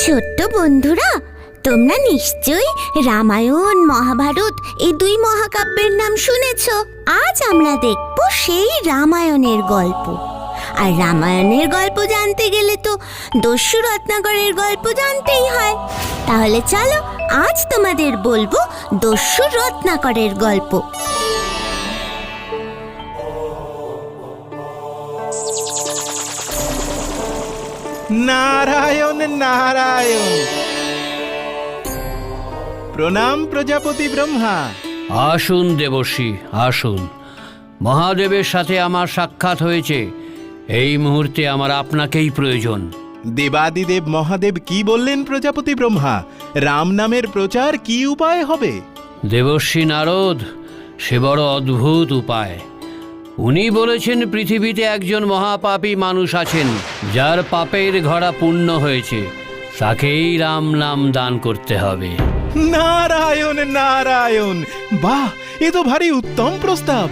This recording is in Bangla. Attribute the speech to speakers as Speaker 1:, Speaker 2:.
Speaker 1: ছোট্ট বন্ধুরা, তোমরা নিশ্চয়ই রামায়ণ মহাভারত এই দুই মহাকাব্যের নাম শুনেছ। আজ আমরা দেখব সেই রামায়ণের গল্প। আর রামায়ণের গল্প জানতে গেলে তো দস্যু রত্নাকরের গল্প জানতেই হয়। তাহলে চলো আজ তোমাদের বলবো দস্যু রত্নাকরের গল্প।
Speaker 2: নারায়ণ নারায়ণ। প্রণাম প্রজাপতি ব্রহ্মা।
Speaker 3: আসুন দেবর্ষি, আসুন। মহাদেবের সাথে আমার সাক্ষাৎ হয়েছে। এই মুহূর্তে আমার আপনাকেই প্রয়োজন।
Speaker 2: দেবাদিদেব মহাদেব কি বললেন প্রজাপতি ব্রহ্মা? রাম নামের প্রচার কি উপায় হবে?
Speaker 3: দেবর্ষি নারদ, সে বড় অদ্ভুত উপায়। উনি বলেছেন পৃথিবীতে একজন মহাপাপী মানুষ আছেন, যার পাপের ঘড়া পূর্ণ হয়েছে। তাকেই রাম নাম দান করতে হবে।
Speaker 2: নারায়ণ নারায়ণ, বাহ, এ তো ভারী উত্তম প্রস্তাব।